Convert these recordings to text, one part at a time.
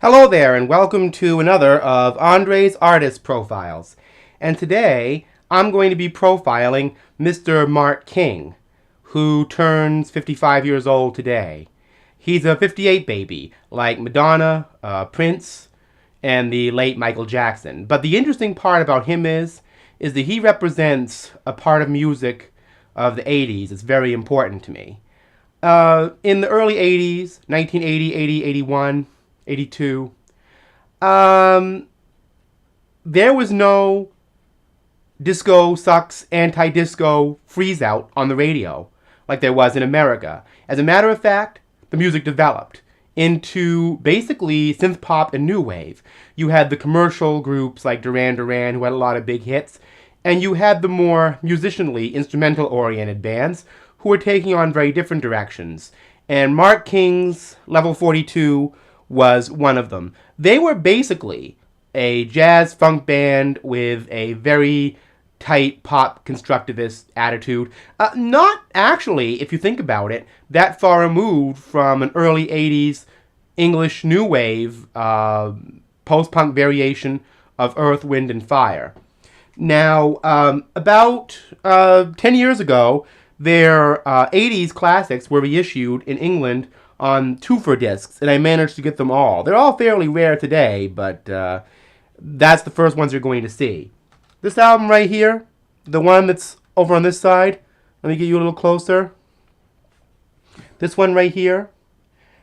Hello there, and welcome to another of Andre's Artist Profiles. And today, I'm going to be profiling Mr. Mark King, who turns 55 years old today. He's a 58 baby, like Madonna, Prince, and the late Michael Jackson. But the interesting part about him is that he represents a part of music of the 80s. It's very important to me. In the early 80s, 1980, 80, 81, 82, there was no disco sucks anti-disco freeze out on the radio like there was in America. As a matter of fact, the music developed into basically synth pop and new wave. You had the commercial groups like Duran Duran, who had a lot of big hits, and you had the more musicianly instrumental oriented bands who were taking on very different directions. And Mark King's Level 42 was one of them. They were basically a jazz funk band with a very tight pop constructivist attitude. Not actually, if you think about it, that far removed from an early 80s English new wave post-punk variation of Earth, Wind, and Fire. Now, about 10 years ago, their 80s classics were reissued in England on twofer discs, and I managed to get them all. They're all fairly rare today, but that's the first ones you're going to see. This album right here, the one that's over on this side, let me get you a little closer. This one right here,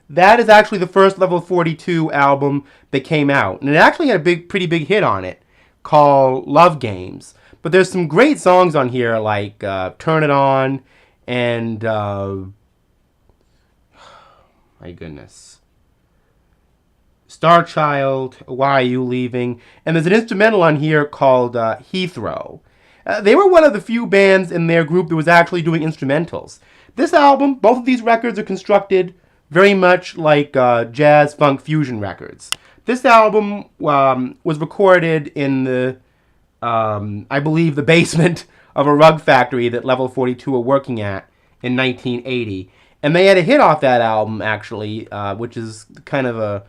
that is actually the first Level 42 album that came out, and it actually had a pretty big hit on it called Love Games. But there's some great songs on here like Turn It On and my goodness, Star Child, Why Are You Leaving? And there's an instrumental on here called Heathrow. They were one of the few bands in their group that was actually doing instrumentals. This album, both of these records are constructed very much like jazz funk fusion records. This album was recorded in the, I believe, the basement of a rug factory that Level 42 were working at in 1980. And they had a hit off that album, actually, which is kind of a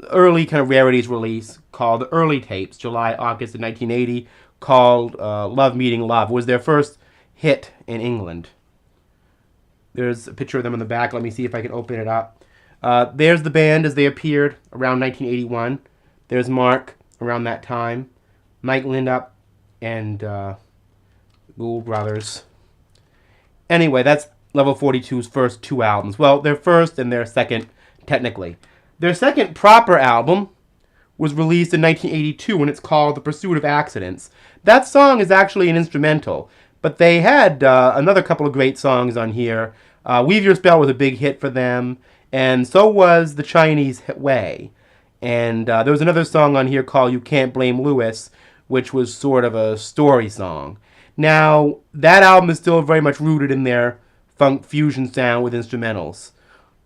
early kind of rarities release called The Early Tapes, July, August of 1980, called Love Meeting Love. It was their first hit in England. There's a picture of them in the back. Let me see if I can open it up. There's the band as they appeared around 1981. There's Mark around that time. Mike Lindup and Gould Brothers. Anyway, that's Level 42's first two albums. Well, their first and their second, technically. Their second proper album was released in 1982, and it's called The Pursuit of Accidents. That song is actually an instrumental, but they had another couple of great songs on here. Weave Your Spell was a big hit for them, and so was The Chinese Way. And there was another song on here called You Can't Blame Louis, which was sort of a story song. Now, that album is still very much rooted in their funk fusion sound with instrumentals.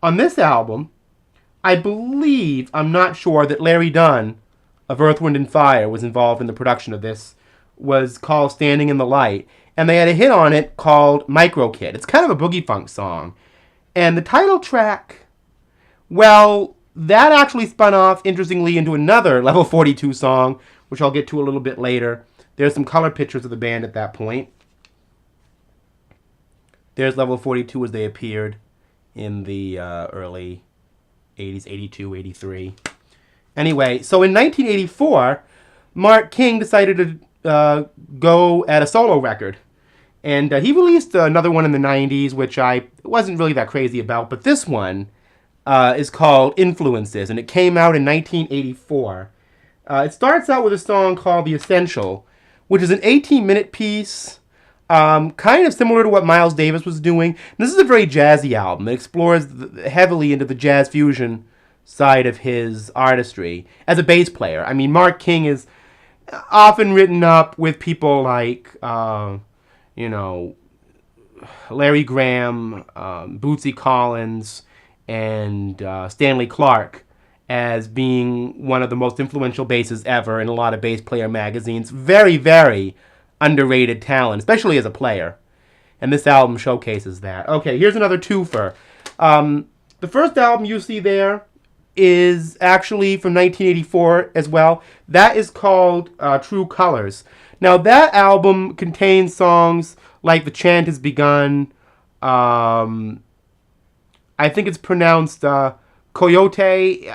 On this album, I believe, I'm not sure, that Larry Dunn of Earth, Wind, and Fire was involved in the production of this, was called Standing in the Light. And they had a hit on it called Micro Kid. It's kind of a boogie funk song. And the title track, well, that actually spun off, interestingly, into another Level 42 song, which I'll get to a little bit later. There's some color pictures of the band at that point. There's Level 42 as they appeared in the early 80s, 82, 83. Anyway, so in 1984, Mark King decided to go at a solo record. And he released another one in the 90s, which I wasn't really that crazy about. But this one is called Influences, and it came out in 1984. It starts out with a song called The Essential, which is an 18-minute piece, kind of similar to what Miles Davis was doing. And this is a very jazzy album. It explores heavily into the jazz fusion side of his artistry as a bass player. I mean, Mark King is often written up with people like, Larry Graham, Bootsy Collins, and Stanley Clarke as being one of the most influential bassists ever in a lot of bass player magazines. Very, very underrated talent, especially as a player. And this album showcases that. Okay, here's another twofer. The first album you see there is actually from 1984 as well. That is called True Colors. Now, that album contains songs like The Chant Has Begun. I think it's pronounced Coyote.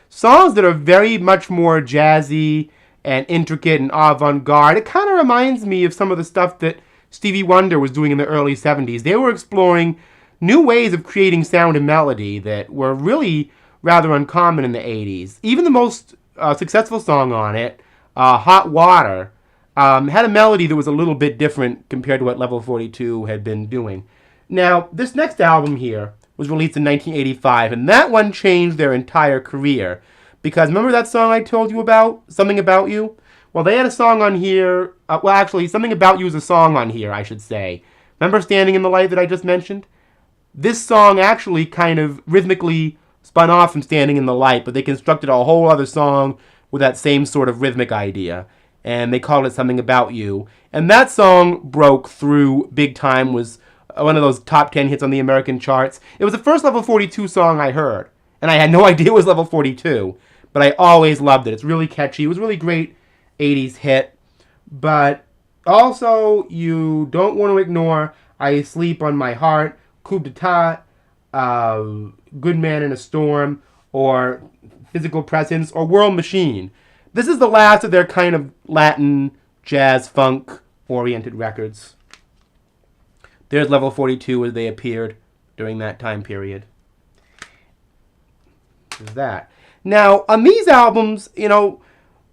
Songs that are very much more jazzy and intricate and avant-garde. It kind of reminds me of some of the stuff that Stevie Wonder was doing in the early 70s. They were exploring new ways of creating sound and melody that were really rather uncommon in the 80s. Even the most successful song on it, Hot Water, had a melody that was a little bit different compared to what Level 42 had been doing. Now, this next album here was released in 1985, and that one changed their entire career. Because remember that song I told you about? Something About You? Well, they had a song on here. Well, actually, Something About You is a song on here, I should say. Remember Standing in the Light that I just mentioned? This song actually kind of rhythmically spun off from Standing in the Light, but they constructed a whole other song with that same sort of rhythmic idea. And they called it Something About You. And that song broke through big time, was one of those top 10 hits on the American charts. It was the first Level 42 song I heard. And I had no idea it was Level 42. But I always loved it. It's really catchy. It was a really great 80s hit. But also, you don't want to ignore I Sleep on My Heart, Coup d'etat, Good Man in a Storm, or Physical Presence, or World Machine. This is the last of their kind of Latin, jazz, funk-oriented records. There's Level 42 as they appeared during that time period. There's that. Now, on these albums,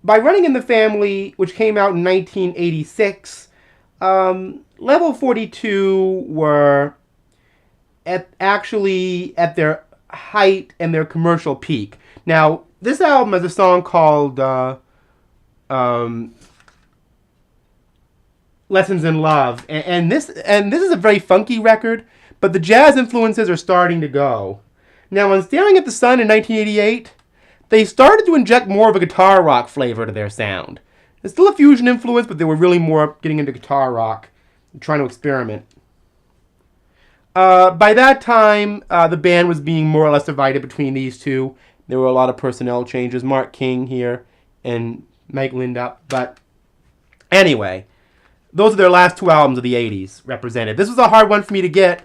by Running in the Family, which came out in 1986, Level 42 were at their height and their commercial peak. Now, this album has a song called Lessons in Love, and this is a very funky record, but the jazz influences are starting to go. Now, on Staring at the Sun in 1988, they started to inject more of a guitar rock flavor to their sound. There's still a fusion influence, but they were really more getting into guitar rock and trying to experiment. By that time, the band was being more or less divided between these two. There were a lot of personnel changes. Mark King here and Mike Lindup. But anyway, those are their last two albums of the 80s represented. This was a hard one for me to get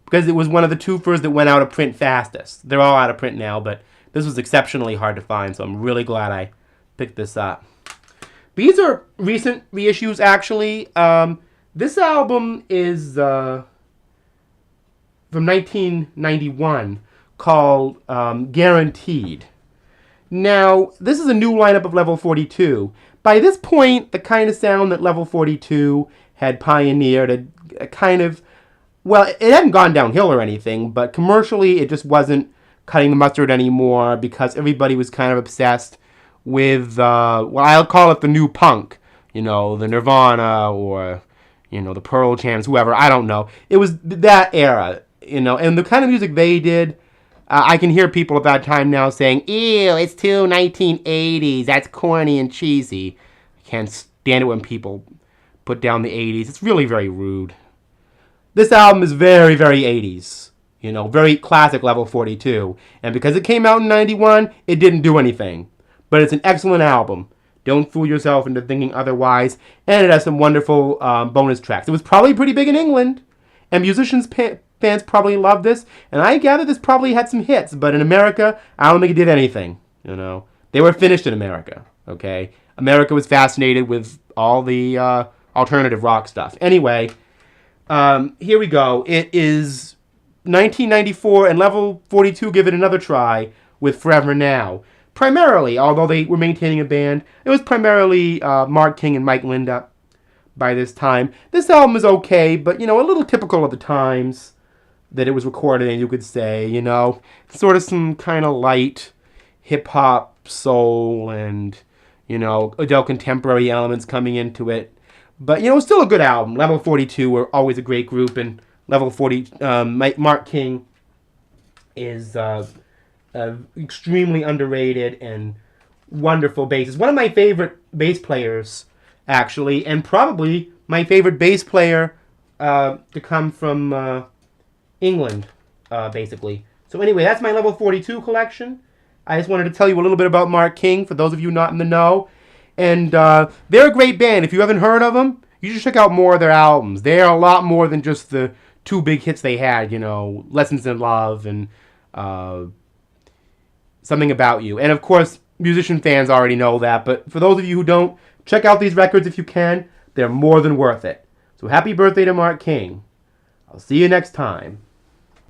because it was one of the two first that went out of print fastest. They're all out of print now, but this was exceptionally hard to find, so I'm really glad I picked this up. These are recent reissues, actually. This album is from 1991, called Guaranteed. Now, this is a new lineup of Level 42. By this point, the kind of sound that Level 42 had pioneered, a kind of, well, it hadn't gone downhill or anything, but commercially it just wasn't cutting the mustard anymore because everybody was kind of obsessed with, well, I'll call it the new punk, the Nirvana or, the Pearl Jams, whoever, I don't know. It was that era, and the kind of music they did, I can hear people at that time now saying, ew, it's too 1980s, that's corny and cheesy. I can't stand it when people put down the 80s. It's really very rude. This album is very, very 80s. Very classic Level 42. And because it came out in 91, it didn't do anything. But it's an excellent album. Don't fool yourself into thinking otherwise. And it has some wonderful bonus tracks. It was probably pretty big in England. And fans probably loved this. And I gather this probably had some hits. But in America, I don't think it did anything. They were finished in America. Okay? America was fascinated with all the alternative rock stuff. Anyway, here we go. It is 1994, and Level 42 give it another try with Forever Now. Primarily, although they were maintaining a band, it was primarily Mark King and Mike Lindup by this time. This album is okay, but, a little typical of the times that it was recorded in, you could say, sort of some kind of light hip-hop, soul, and, adult contemporary elements coming into it. But, it's still a good album. Level 42 were always a great group, and Level 40, Mark King is extremely underrated and wonderful bassist. One of my favorite bass players, actually, and probably my favorite bass player to come from England, basically. So anyway, that's my Level 42 collection. I just wanted to tell you a little bit about Mark King for those of you not in the know. And they're a great band. If you haven't heard of them, you should check out more of their albums. They are a lot more than just the two big hits they had, you know, Lessons in Love and Something About You. And of course, musician fans already know that, but for those of you who don't, check out these records if you can. They're more than worth it. So happy birthday to Mark King. I'll see you next time.